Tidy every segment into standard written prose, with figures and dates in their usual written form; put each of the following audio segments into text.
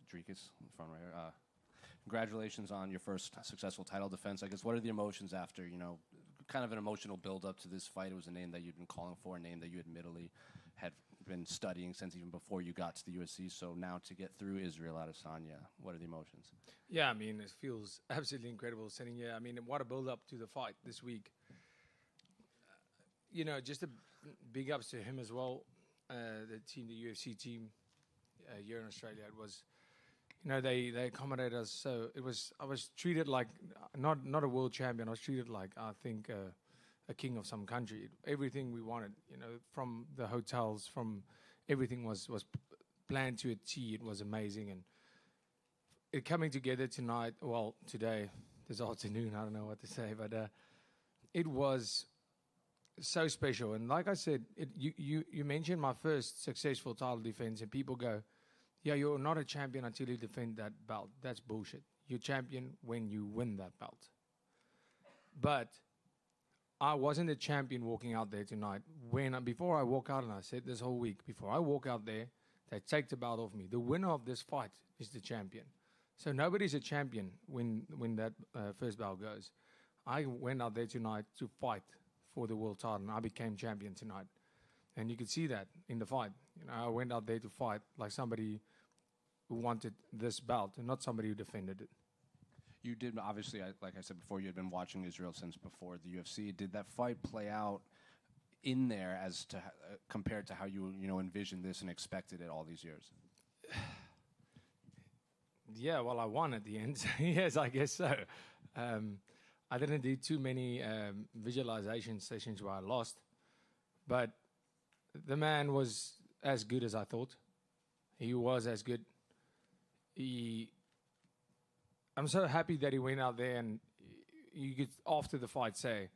Dricus, in front right here. Congratulations on your first successful title defense. I guess, what are the emotions after, kind of an emotional build-up to this fight? It was a name that you'd been calling for, a name that you admittedly had been studying since even before you got to the UFC. So now to get through Israel Adesanya, what are the emotions? Yeah, I mean, it feels absolutely incredible sitting here. I mean, what a build-up to the fight this week. Just a big ups to him as well, the UFC team here in Australia. It was, they accommodated us. So I was treated like, not a world champion. I was treated like, I think, a king of some country. Everything we wanted, from the hotels, from everything was planned to a T. It was amazing. And it coming together today, this afternoon, I don't know what to say, but it was so special. And like I said, you mentioned my first successful title defense, and people go, yeah, you're not a champion until you defend that belt. That's bullshit. You're champion when you win that belt. But I wasn't a champion walking out there tonight. Before I walk out, and I said this whole week, before I walk out there, they take the belt off me. The winner of this fight is the champion. So nobody's a champion when that first belt goes. I went out there tonight to fight for the world title, and I became champion tonight. And you could see that in the fight. I went out there to fight like somebody who wanted this belt and not somebody who defended it. You did, obviously, like I said before, you had been watching Israel since before the UFC. Did that fight play out in there as to compared to how you envisioned this and expected it all these years? Yeah, well, I won at the end. Yes, I guess so. I didn't do too many visualization sessions where I lost, but the man was as good as I thought. He was as good. I'm so happy that he went out there, and you could, after the fight, say,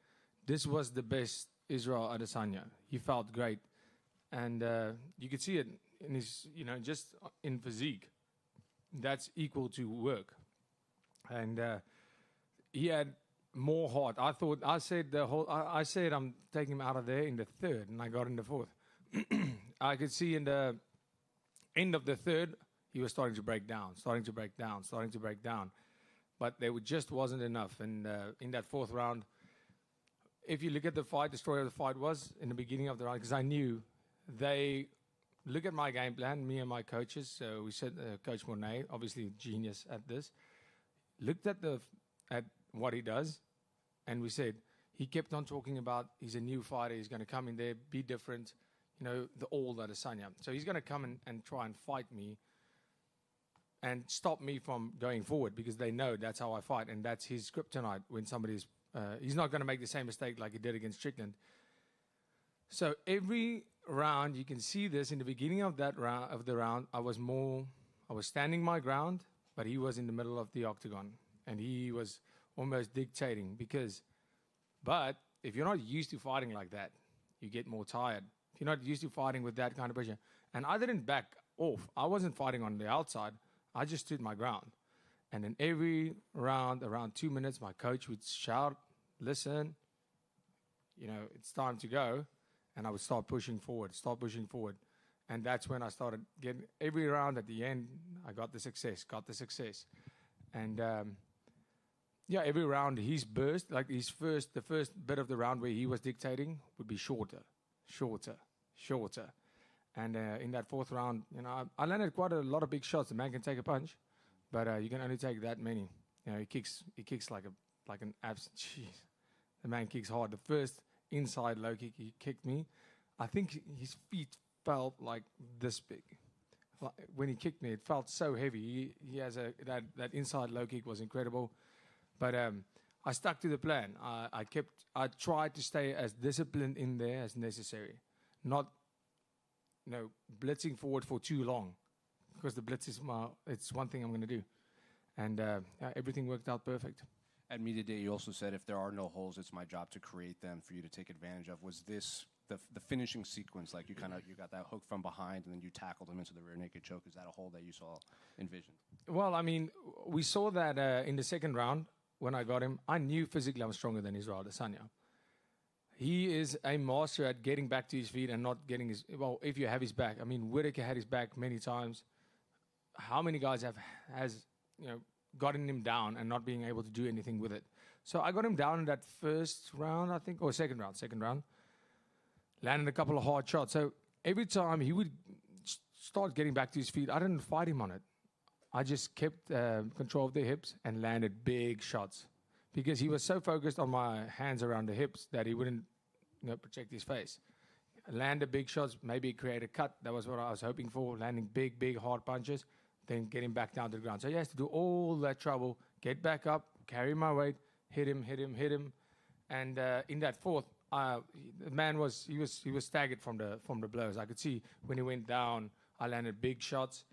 this was the best Israel Adesanya. He felt great. And you could see it in his, just in physique. That's equal to work. And he had more heart. I said I'm taking him out of there in the third, and I got in the fourth. I could see in the end of the third, he was starting to break down. But there just wasn't enough. And in that fourth round, if you look at the fight, the story of the fight was in the beginning of the round, because I knew they look at my game plan, me and my coaches. So we said, Coach Monet, obviously genius at this, looked at what he does, and we said, he kept on talking about he's a new fighter, he's going to come in there, be different, the old Adesanya. So he's going to come and try and fight me and stop me from going forward, because they know that's how I fight, and that's his kryptonite when somebody's... he's not going to make the same mistake like he did against Strickland. So every round, you can see this, in the beginning of the round, I was standing my ground, but he was in the middle of the octagon, and he was almost dictating, but if you're not used to fighting like that, you get more tired. If you're not used to fighting with that kind of pressure. And I didn't back off. I wasn't fighting on the outside. I just stood my ground. And in every round, around 2 minutes, my coach would shout, listen, it's time to go. And I would start pushing forward. And that's when I started getting, every round at the end, I got the success. And every round his burst, like the first bit of the round where he was dictating would be shorter. And in that fourth round, I landed quite a lot of big shots. The man can take a punch, but you can only take that many. He kicks like an absent. Jeez, the man kicks hard. The first inside low kick he kicked me, I think his feet felt like this big. When he kicked me, it felt so heavy. He has that inside low kick was incredible, but I stuck to the plan. I tried to stay as disciplined in there as necessary, not blitzing forward for too long, because the blitz is it's one thing I'm going to do. And everything worked out perfect. At media day, you also said, if there are no holes, it's my job to create them for you to take advantage of. Was this the finishing sequence, like you got that hook from behind and then you tackled him into the rear naked choke? Is that a hole that you saw envisioned? Well, I mean, we saw that in the second round when I got him. I knew physically I'm stronger than Israel Adesanya. He is a master at getting back to his feet and not getting his... Well, if you have his back. I mean, Whittaker had his back many times. how many guys has gotten him down and not being able to do anything with it. So I got him down in that first round, I think, or second round. Landed a couple of hard shots. So every time he would start getting back to his feet, I didn't fight him on it. I just kept control of the hips and landed big shots because he was so focused on my hands around the hips that he wouldn't protect his face. Landed big shots, maybe create a cut. That was what I was hoping for, landing big, hard punches, then getting back down to the ground. So he has to do all that trouble, get back up, carry my weight, hit him. And in that fourth, the man was staggered from the blows. I could see when he went down, I landed big shots.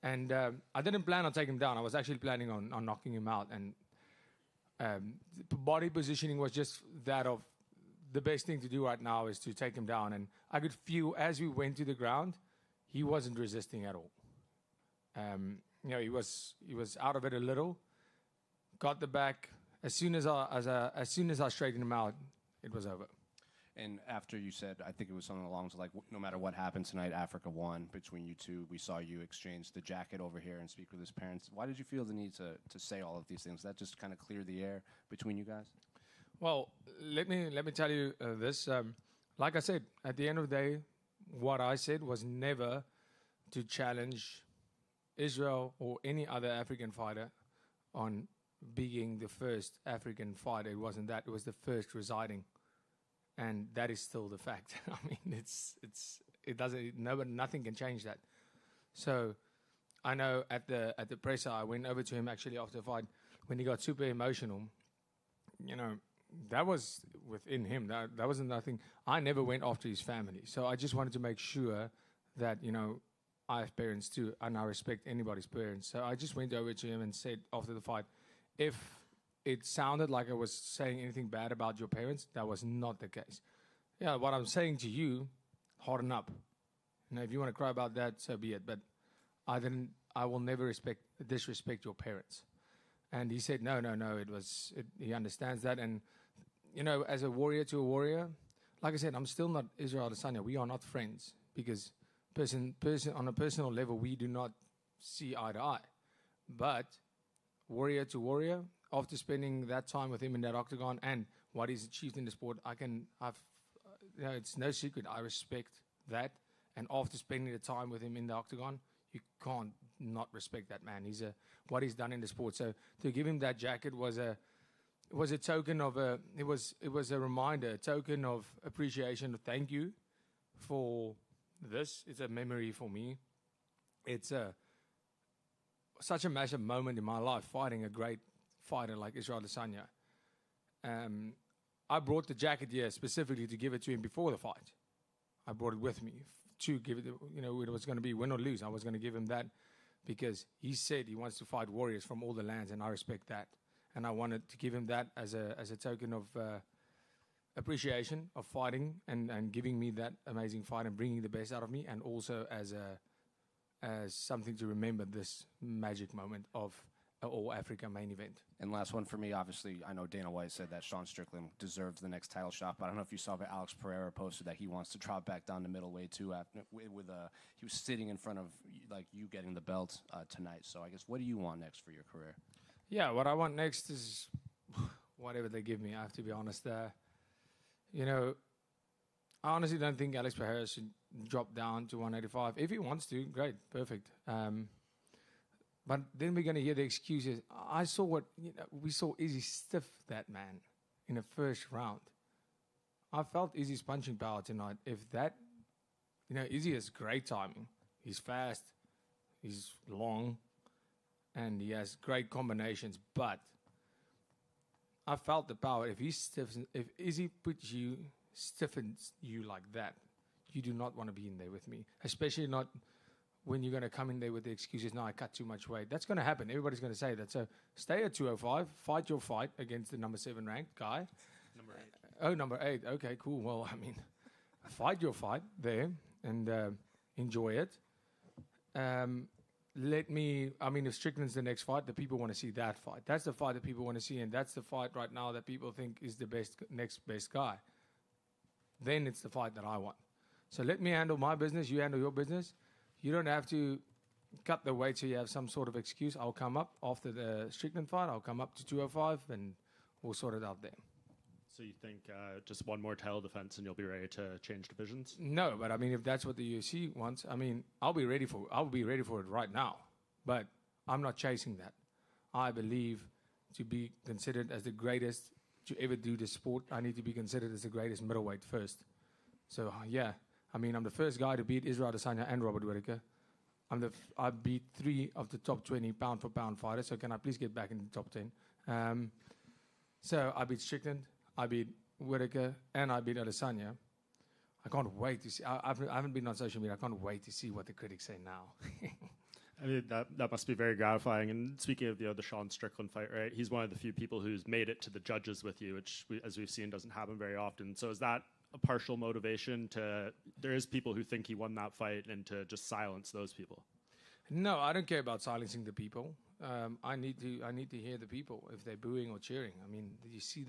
And I didn't plan on taking him down. I was actually planning on knocking him out. And body positioning was just that of the best thing to do right now is to take him down. And I could feel as we went to the ground, he wasn't resisting at all. He was out of it a little. Got the back. As soon as I straightened him out, it was over. And after you said, I think it was something along like, no matter what happened tonight, Africa won between you two. We saw you exchange the jacket over here and speak with his parents. Why did you feel the need to say all of these things? That just kind of clear the air between you guys? Well, let me tell you this. Like I said, at the end of the day, what I said was never to challenge Israel or any other African fighter on being the first African fighter. It wasn't that. It was the first residing. And that is still the fact. I mean, nothing can change that. So I know at the presser, I went over to him actually after the fight when he got super emotional. That was within him. That wasn't nothing. I never went after his family. So I just wanted to make sure that, I have parents too, and I respect anybody's parents. So I just went over to him and said after the fight, if it sounded like I was saying anything bad about your parents, that was not the case. Yeah, what I'm saying to you, harden up. If you want to cry about that, so be it. But I will never disrespect your parents. And he said, no, he understands that. And, as a warrior to a warrior, like I said, I'm still not Israel Adesanya. We are not friends because on a personal level, we do not see eye to eye. But warrior to warrior, after spending that time with him in that octagon and what he's achieved in the sport, it's no secret. I respect that. And after spending the time with him in the octagon, you can't not respect that man. What he's done in the sport. So to give him that jacket was a token of it was a reminder, a token of appreciation. Thank you for this. It's a memory for me. It's such a massive moment in my life, fighting a great fighter like Israel Adesanya. I brought the jacket here specifically to give it to him before the fight. I brought it with me to give it, it was going to be win or lose. I was going to give him that because he said he wants to fight warriors from all the lands, and I respect that. And I wanted to give him that as a token of appreciation of fighting and giving me that amazing fight and bringing the best out of me, and also as something to remember this magic moment of an All-Africa main event. And last one for me, obviously, I know Dana White said that Sean Strickland deserves the next title shot, but I don't know if you saw that Alex Pereira posted that he wants to drop back down to middleweight too. He was sitting in front of you getting the belt tonight. So I guess, what do you want next for your career? Yeah, what I want next is whatever they give me. I have to be honest. I honestly don't think Alex Pereira should drop down to 185. If he wants to, great, perfect. But then we're going to hear the excuses. I saw we saw Izzy stiff that man in the first round. I felt Izzy's punching power tonight. If that, Izzy has great timing. He's fast, he's long, and he has great combinations. But I felt the power. If Izzy stiffens you like that, you do not want to be in there with me, especially not when you're going to come in there with the excuses, no, I cut too much weight. That's going to happen. Everybody's going to say that. So stay at 205, fight your fight against the number 7 ranked guy. Number 8. Oh, number 8. Okay, cool. Well, fight your fight there and enjoy it. If Strickland's the next fight, the people want to see that fight. That's the fight that people want to see, and that's the fight right now that people think is the next best guy. Then it's the fight that I want. So let me handle my business, you handle your business. You don't have to cut the weight so you have some sort of excuse. I'll come up after the Strickland fight. I'll come up to 205 and we'll sort it out there. So you think just one more title defense and you'll be ready to change divisions? No, but I mean, if that's what the UFC wants, I mean, I'll be ready for it right now. But I'm not chasing that. I believe to be considered as the greatest to ever do the sport, I need to be considered as the greatest middleweight first. So yeah, I mean, I'm the first guy to beat Israel Adesanya and Robert Whittaker. I beat 3 of the top 20 pound for pound fighters. So can I please get back in the top 10? So I beat Strickland, I beat Whittaker, and I beat Adesanya. I can't wait to see. I haven't been on social media. I can't wait to see what the critics say now. I mean, that must be very gratifying. And speaking of the Sean Strickland fight, right? He's one of the few people who's made it to the judges with you, which, as we've seen, doesn't happen very often. So is that a partial motivation to? There is people who think he won that fight, and to just silence those people. No, I don't care about silencing the people. I need to hear the people if they're booing or cheering. I mean, did you see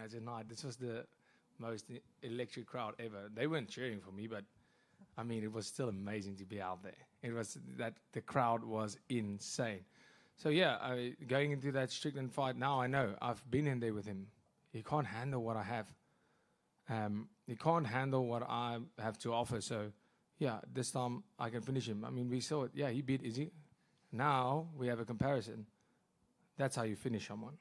tonight? This was the most electric crowd ever. They weren't cheering for me, but I mean, it was still amazing to be out there. It was that the crowd was insane. So yeah, going into that Strickland fight now, I know I've been in there with him. He can't handle what I have. He can't handle what I have to offer. So yeah, this time I can finish him. I mean, we saw it. Yeah, he beat Izzy. Now we have a comparison. That's how you finish someone.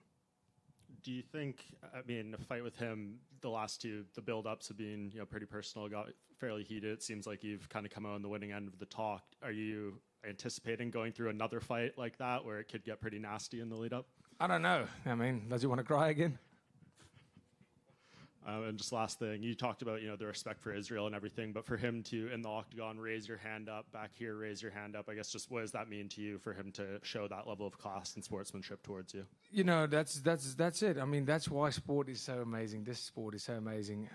Do you think, I mean, a fight with him, the last two, the build-ups have been, pretty personal, got fairly heated. It seems like you've kind of come out on the winning end of the talk. Are you anticipating going through another fight like that where it could get pretty nasty in the lead-up? I don't know. I mean, does he want to cry again? And just last thing, you talked about, the respect for Israel and everything, but for him to, in the octagon, raise your hand up, back here, raise your hand up, I guess just what does that mean to you for him to show that level of class and sportsmanship towards you? That's it. I mean, that's why sport is so amazing. This sport is so amazing.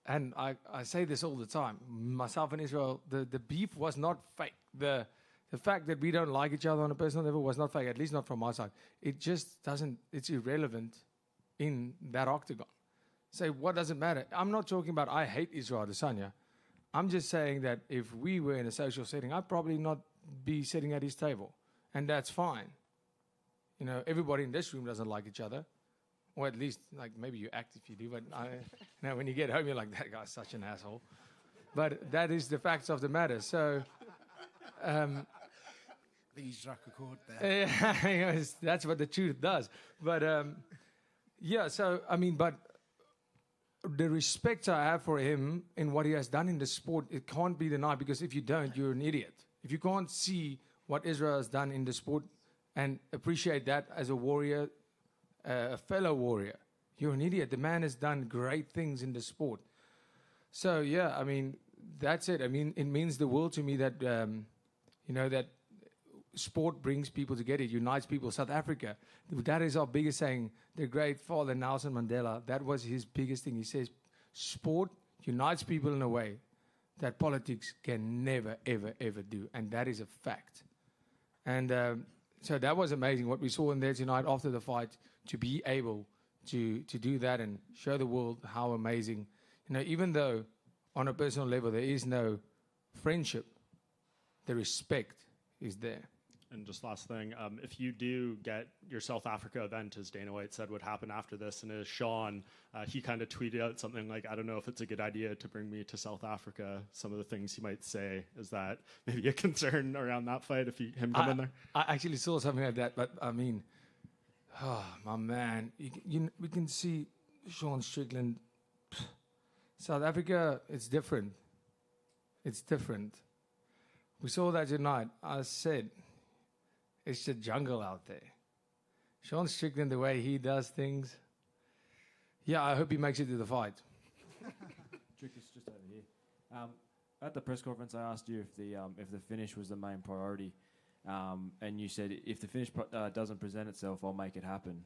And I say this all the time, myself and Israel, the beef was not fake. The fact that we don't like each other on a personal level was not fake, at least not from my side. It just doesn't, it's irrelevant in that octagon. Say, what does it matter? I'm not talking about I hate Israel Adesanya. I'm just saying that if we were in a social setting, I'd probably not be sitting at his table. And that's fine. Everybody in this room doesn't like each other. Or at least, like, maybe you act if you do. But when you get home, you're like, that guy's such an asshole. But that is the facts of the matter. So... I think he struck a chord there. Yeah, that's what the truth does. But but the respect I have for him and what he has done in the sport, it can't be denied, because if you don't, you're an idiot. If you can't see what Israel has done in the sport and appreciate that as a warrior, a fellow warrior, you're an idiot. The man has done great things in the sport. So, yeah, I mean, that's it. I mean, it means the world to me that, that sport brings people together, unites people. South Africa, that is our biggest saying. The great father, Nelson Mandela, that was his biggest thing. He says, sport unites people in a way that politics can never, ever, ever do. And that is a fact. And so that was amazing, what we saw in there tonight after the fight, to be able to do that and show the world how amazing, even though on a personal level there is no friendship, the respect is there. And just last thing, if you do get your South Africa event, as Dana White said would happen after this, and as Sean, he kind of tweeted out something like, I don't know if it's a good idea to bring me to South Africa. Some of the things he might say, is that maybe a concern around that fight if him come in there? I actually saw something like that, but I mean, oh, my man, we can see Sean Strickland. South Africa, it's different. It's different. We saw that tonight. I said, it's the jungle out there. Sean Strickland, the way he does things. Yeah, I hope he makes it to the fight. Dricus, just over here. At the press conference, I asked you if the finish was the main priority, and you said if the finish doesn't present itself, I'll make it happen.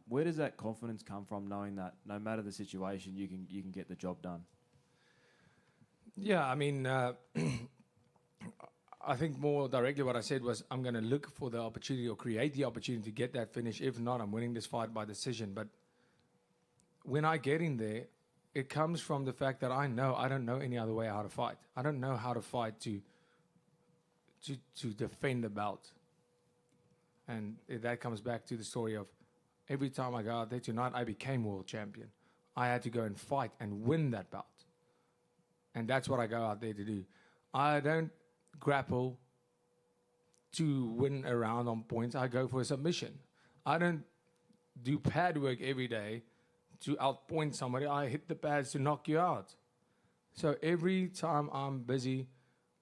Where does that confidence come from, knowing that no matter the situation, you can get the job done? Yeah, I mean, I think more directly what I said was I'm going to look for the opportunity or create the opportunity to get that finish. If not, I'm winning this fight by decision. But when I get in there, it comes from the fact that I don't know any other way how to fight. I don't know how to fight to defend the belt. And that comes back to the story of every time I go out there tonight, I became world champion. I had to go and fight and win that belt. And that's what I go out there to do. I don't grapple to win a round on points. I go for a submission. I don't do pad work every day to outpoint somebody. I hit the pads to knock you out. So every time I'm busy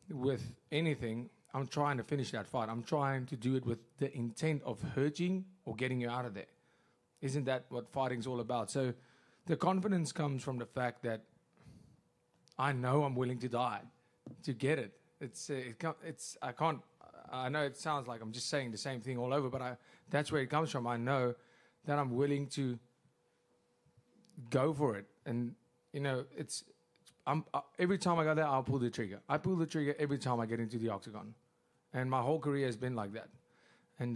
with anything, I'm trying to finish that fight. I'm trying to do it with the intent of hurting or getting you out of there. Isn't that what fighting's all about? So the confidence comes from the fact that I know I'm willing to die to get it. I know it sounds like I'm just saying the same thing all over, but that's where it comes from. I know that I'm willing to go for it. And, every time I go there, I'll pull the trigger. I pull the trigger every time I get into the octagon. And my whole career has been like that. And,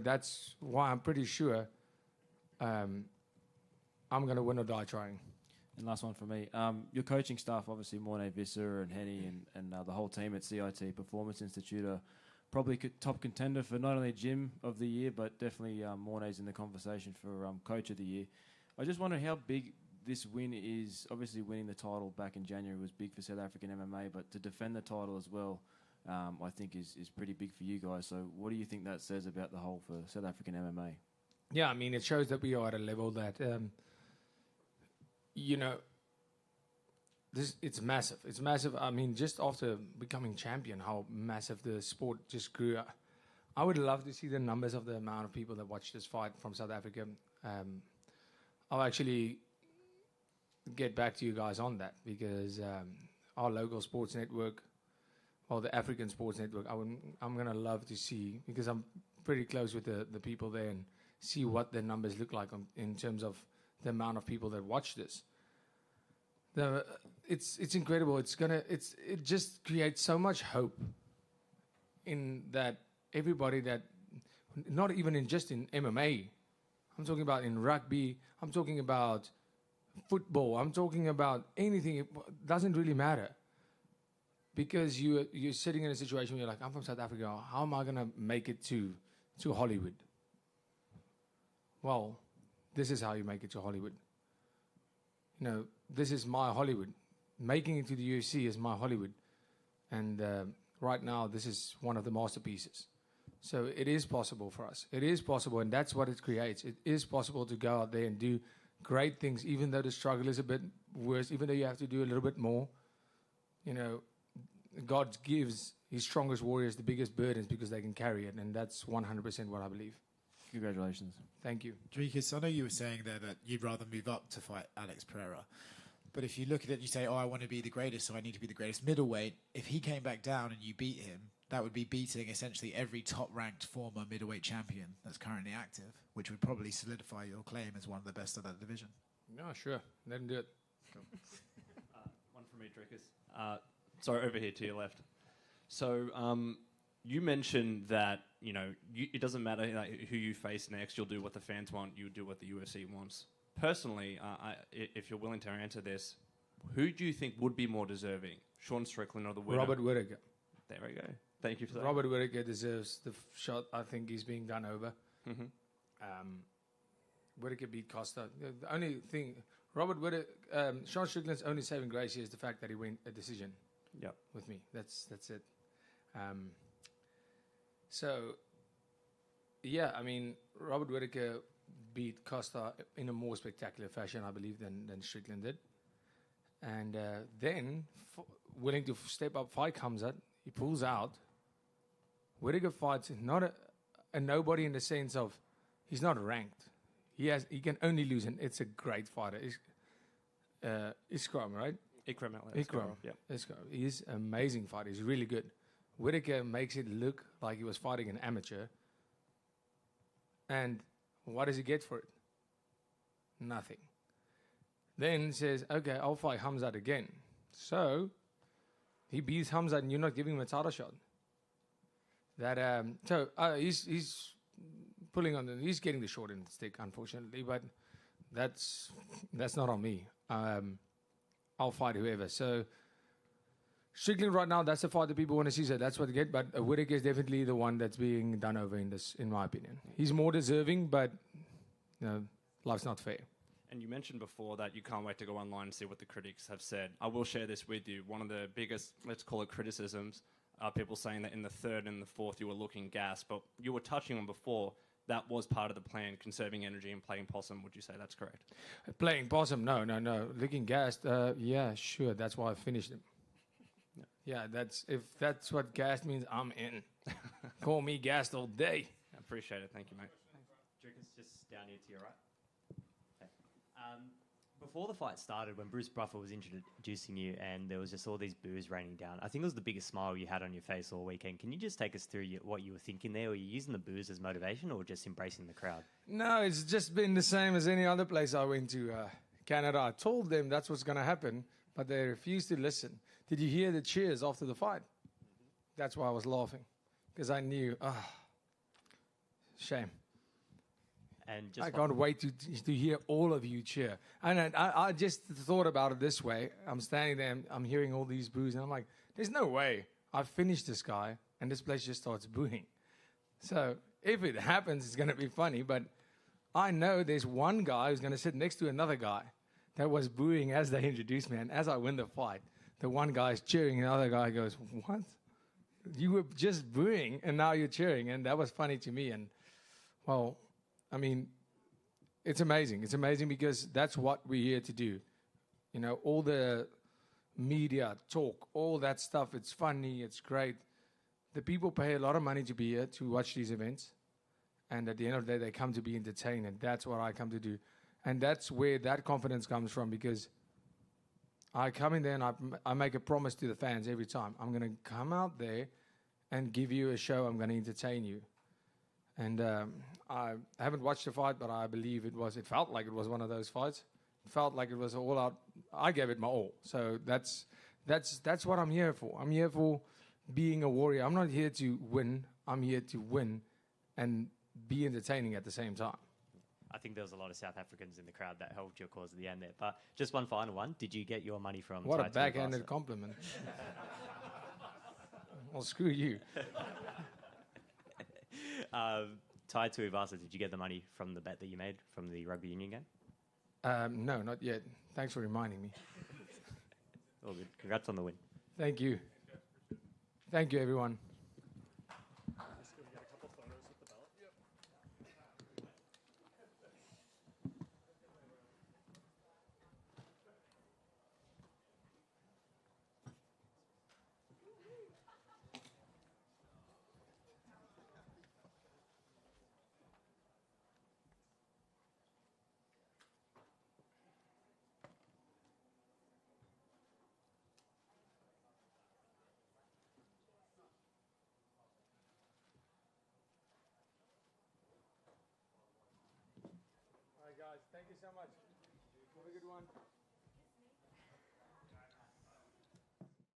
that's why I'm pretty sure I'm going to win or die trying. And last one for me. Your coaching staff, obviously, Mornay Visser and Henny and the whole team at CIT Performance Institute are probably top contender for not only Gym of the Year, but definitely Mornay's in the conversation for Coach of the Year. I just wonder how big this win is. Obviously, winning the title back in January was big for South African MMA, but to defend the title as well, I think is pretty big for you guys. So what do you think that says about the whole for South African MMA? Yeah, I mean, it shows that we are at a level that... it's massive. It's massive. I mean, just after becoming champion, how massive the sport just grew. I would love to see the numbers of the amount of people that watch this fight from South Africa. I'll actually get back to you guys on that because our local sports network, or the African Sports Network, I'm going to love to see, because I'm pretty close with the people there, and see what the numbers look like in terms of the amount of people that watch this. It's incredible. It just creates so much hope in that everybody that, not even in just in MMA, I'm talking about in rugby, I'm talking about football, I'm talking about anything. It doesn't really matter, because you're sitting in a situation where you're like, I'm from South Africa, how am I going to make it to Hollywood? Well, this is how you make it to Hollywood. This is my Hollywood. Making it to the UFC is my Hollywood. And right now, this is one of the masterpieces. So it is possible for us. It is possible, and that's what it creates. It is possible to go out there and do great things, even though the struggle is a bit worse, even though you have to do a little bit more. God gives his strongest warriors the biggest burdens because they can carry it, and that's 100% what I believe. Congratulations. Thank you. Dricus, I know you were saying there that you'd rather move up to fight Alex Pereira. But if you look at it, you say, I want to be the greatest, so I need to be the greatest middleweight. If he came back down and you beat him, that would be beating essentially every top-ranked former middleweight champion that's currently active, which would probably solidify your claim as one of the best of that division. No, sure. Let him do it. One for me, Dricus. Sorry, over here to your left. So you mentioned that, it doesn't matter who you face next. You'll do what the fans want. You'll do what the UFC wants. Personally, if you're willing to answer this, who do you think would be more deserving? Sean Strickland or the winner? Robert Whittaker. There we go. Thank you for that. Robert Whittaker deserves the shot. I think he's being done over. Mm-hmm. Whittaker beat Costa. The only thing, Sean Strickland's only saving grace here is the fact that he went a decision. Yep. With me. That's it. So, yeah, I mean, Robert Whittaker beat Costa in a more spectacular fashion, I believe, than Strickland did. And then, willing to step up, fight comes out, he pulls out. Whittaker fights not a nobody in the sense of he's not ranked. He can only lose, and it's a great fighter. Ikram, right? Ikram. Yep. He's an amazing fighter. He's really good. Whittaker makes it look like he was fighting an amateur. And what does he get for it? Nothing. Then says, okay, I'll fight Hamzat again. So he beats Hamzat, and you're not giving him a title shot. He's pulling on he's getting the short end of the stick, unfortunately. But that's not on me. I'll fight whoever. So Strickland right now, that's the fight that people want to see. So that's what they get. But Whittaker is definitely the one that's being done over in this, in my opinion. He's more deserving, but life's not fair. And you mentioned before that you can't wait to go online and see what the critics have said. I will share this with you. One of the biggest, let's call it criticisms, are people saying that in the third and the fourth you were looking gassed. But you were touching on before, that was part of the plan, conserving energy and playing possum. Would you say that's correct? Playing possum? No. Looking gassed? Yeah, sure. That's why I finished him. Yeah, if that's what gassed means, I'm in. Call me gassed all day. I appreciate it. Thank you, mate. Dricus, just down here to your right. Okay. Before the fight started, when Bruce Buffer was introducing you and there was just all these boos raining down, I think it was the biggest smile you had on your face all weekend. Can you just take us through what you were thinking there? Were you using the boos as motivation or just embracing the crowd? No, it's just been the same as any other place I went to, Canada. I told them that's what's going to happen, but they refused to listen. Did you hear the cheers after the fight? That's why I was laughing, because I knew, shame. And just I can't wait to hear all of you cheer. And I just thought about it this way. I'm standing there, I'm hearing all these boos, and I'm like, there's no way I've finished this guy, and this place just starts booing. So if it happens, it's going to be funny, but I know there's one guy who's going to sit next to another guy that was booing as they introduced me, and as I win the fight, the one guy's cheering, and the other guy goes, what? You were just booing, and now you're cheering, and that was funny to me, and, well, I mean, it's amazing. It's amazing because that's what we're here to do. You know, all the media talk, all that stuff, it's funny, it's great. The people pay a lot of money to be here, to watch these events, and at the end of the day, they come to be entertained, and that's what I come to do. And that's where that confidence comes from, because I come in there and I make a promise to the fans every time. I'm going to come out there and give you a show. I'm going to entertain you. And I haven't watched the fight, but I believe it felt like it was one of those fights. It felt like it was all out. I gave it my all. So that's what I'm here for. I'm here for being a warrior. I'm not here to win. I'm here to win and be entertaining at the same time. I think there was a lot of South Africans in the crowd that helped your cause at the end there. But just one final one. Did you get your money from... What a backhanded compliment. Well, screw you. Tai Tuivasa, did you get the money from the bet that you made from the rugby union game? No, not yet. Thanks for reminding me. All good. Congrats on the win. Thank you. Thank you, everyone. All right, guys. Thank you so much. Have a good one.